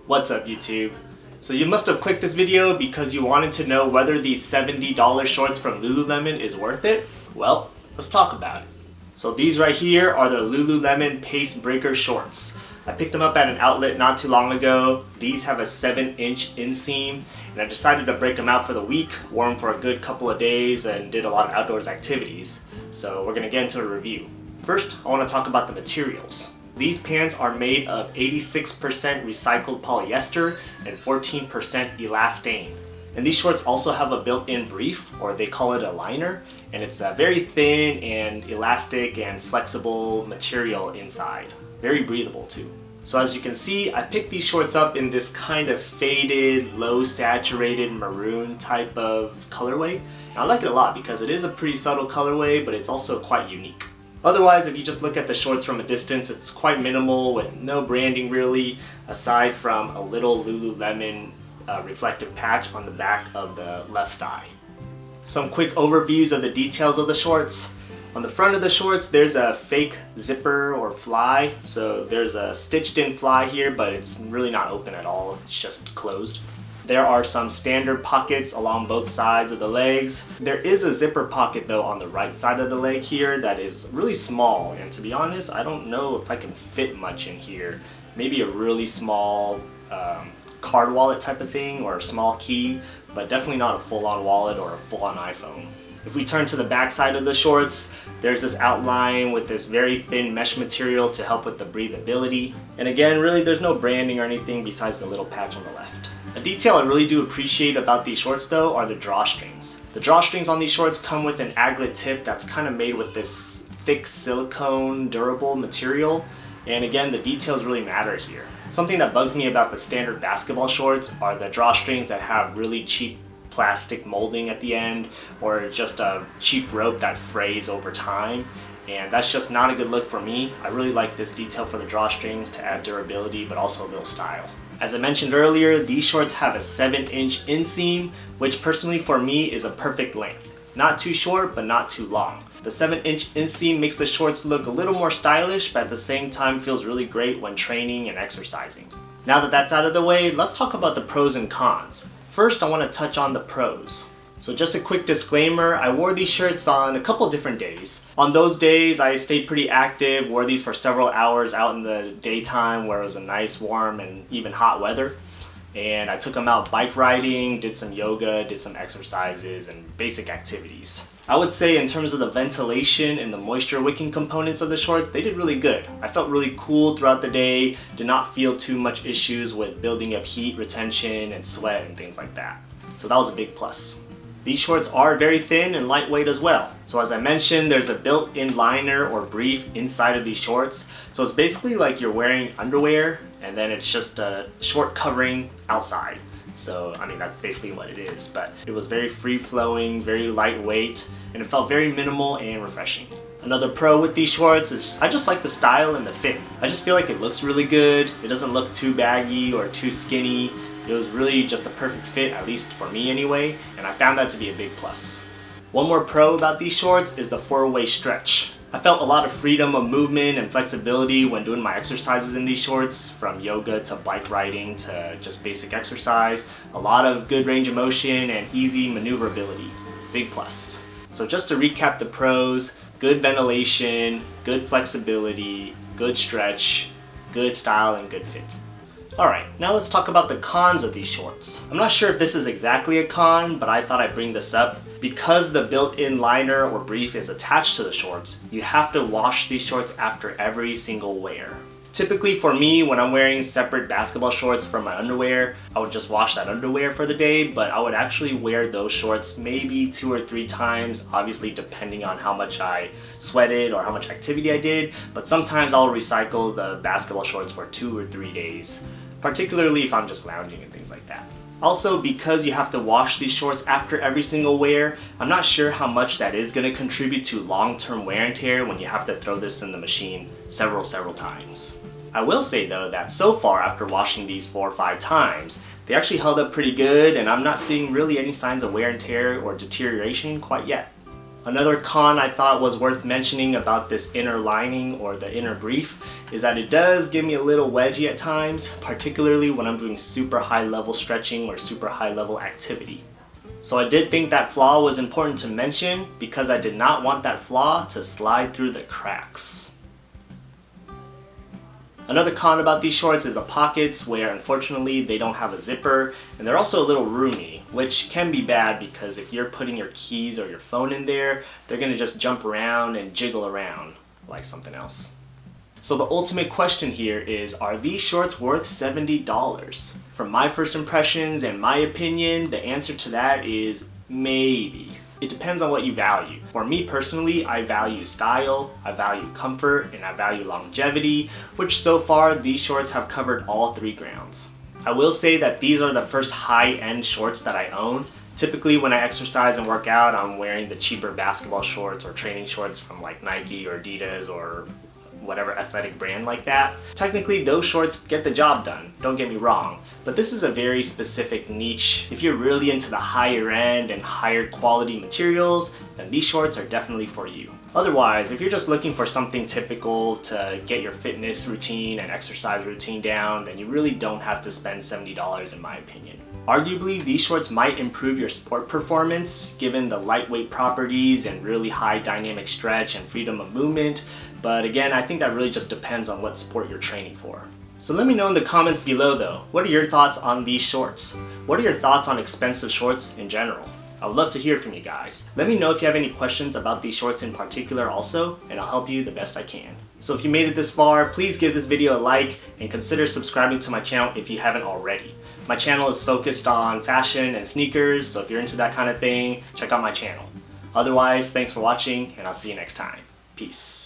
What's up, YouTube? So you must have clicked this video because you wanted to know whether these $70 shorts from Lululemon is worth it. Well, let's talk about it. So these right here are the Lululemon Pace Breaker shorts. I picked them up at an outlet not too long ago. These have a 7-inch inseam, and I decided to break them out for the week, wore them for a good couple of days, and did a lot of outdoors activities. So we're gonna get into a review. First, I want to talk about the materials. These pants are made of 86% recycled polyester and 14% elastane. And these shorts also have a built-in brief, or they call it a liner, and it's a very thin and elastic and flexible material inside. Very breathable too. So as you can see, I picked these shorts up in this kind of faded, low saturated maroon type of colorway. And I like it a lot because it is a pretty subtle colorway, but it's also quite unique. Otherwise, if you just look at the shorts from a distance, it's quite minimal with no branding really, aside from a little Lululemon reflective patch on the back of the left thigh. Some quick overviews of the details of the shorts. On the front of the shorts, there's a fake zipper or fly. So there's a stitched in fly here, but it's really not open at all. It's just closed. There are some standard pockets along both sides of the legs. There is a zipper pocket though on the right side of the leg here that is really small, and to be honest, I don't know if I can fit much in here. Maybe a really small card wallet type of thing, or a small key, but definitely not a full-on wallet or a full-on iPhone. If we turn to the back side of the shorts, there's this outline with this very thin mesh material to help with the breathability. And again, really there's no branding or anything besides the little patch on the left. A detail I really do appreciate about these shorts though are the drawstrings. The drawstrings on these shorts come with an aglet tip that's kind of made with this thick silicone durable material. And again, the details really matter here. Something that bugs me about the standard basketball shorts are the drawstrings that have really cheap plastic molding at the end, or just a cheap rope that frays over time, and that's just not a good look for me. I really like this detail for the drawstrings to add durability but also a little style. As I mentioned earlier, these shorts have a 7-inch inseam, which personally for me is a perfect length. Not too short but not too long. The 7-inch inseam makes the shorts look a little more stylish, but at the same time feels really great when training and exercising. Now that that's out of the way, let's talk about the pros and cons. First, I want to touch on the pros. So just a quick disclaimer, I wore these shirts on a couple different days. On those days, I stayed pretty active, wore these for several hours out in the daytime where it was a nice, warm, and even hot weather. And I took them out bike riding, did some yoga, did some exercises, and basic activities. I would say in terms of the ventilation and the moisture wicking components of the shorts, they did really good. I felt really cool throughout the day, did not feel too much issues with building up heat retention and sweat and things like that. So that was a big plus. These shorts are very thin and lightweight as well. So as I mentioned, there's a built-in liner or brief inside of these shorts. So it's basically like you're wearing underwear and then it's just a short covering outside. So, I mean, that's basically what it is, but it was very free-flowing, very lightweight, and it felt very minimal and refreshing. Another pro with these shorts is I just like the style and the fit. I just feel like it looks really good. It doesn't look too baggy or too skinny. It was really just the perfect fit, at least for me anyway, and I found that to be a big plus. One more pro about these shorts is the 4-way stretch. I felt a lot of freedom of movement and flexibility when doing my exercises in these shorts, from yoga to bike riding to just basic exercise. A lot of good range of motion and easy maneuverability. Big plus. So just to recap the pros, good ventilation, good flexibility, good stretch, good style, and good fit. Alright, now let's talk about the cons of these shorts. I'm not sure if this is exactly a con, but I thought I'd bring this up. Because the built-in liner or brief is attached to the shorts, you have to wash these shorts after every single wear. Typically for me, when I'm wearing separate basketball shorts from my underwear, I would just wash that underwear for the day, but I would actually wear those shorts maybe 2 or 3 times, obviously depending on how much I sweated or how much activity I did, but sometimes I'll recycle the basketball shorts for 2 or 3 days, particularly if I'm just lounging and things like that. Also, because you have to wash these shorts after every single wear, I'm not sure how much that is going to contribute to long-term wear and tear when you have to throw this in the machine several times. I will say though that so far after washing these 4 or 5 times, they actually held up pretty good, and I'm not seeing really any signs of wear and tear or deterioration quite yet. Another con I thought was worth mentioning about this inner lining or the inner brief is that it does give me a little wedgie at times, particularly when I'm doing super high level stretching or super high level activity. So I did think that flaw was important to mention because I did not want that flaw to slide through the cracks. Another con about these shorts is the pockets, where unfortunately they don't have a zipper, and they're also a little roomy, which can be bad because if you're putting your keys or your phone in there, they're gonna just jump around and jiggle around like something else. So the ultimate question here is, are these shorts worth $70? From my first impressions and my opinion, the answer to that is maybe. It depends on what you value. For me personally, I value style, I value comfort, and I value longevity, which so far these shorts have covered all three grounds. I will say that these are the first high-end shorts that I own. Typically when I exercise and work out, I'm wearing the cheaper basketball shorts or training shorts from like Nike or Adidas or whatever athletic brand like that. Technically those shorts get the job done, don't get me wrong, but this is a very specific niche. If you're really into the higher end and higher quality materials, then these shorts are definitely for you. Otherwise, if you're just looking for something typical to get your fitness routine and exercise routine down, then you really don't have to spend $70 in my opinion. Arguably, these shorts might improve your sport performance given the lightweight properties and really high dynamic stretch and freedom of movement, but again, I think that really just depends on what sport you're training for. So let me know in the comments below though, what are your thoughts on these shorts? What are your thoughts on expensive shorts in general? I would love to hear from you guys. Let me know if you have any questions about these shorts in particular also, and I'll help you the best I can. So if you made it this far, please give this video a like and consider subscribing to my channel if you haven't already. My channel is focused on fashion and sneakers, so if you're into that kind of thing, check out my channel. Otherwise, thanks for watching, and I'll see you next time. Peace.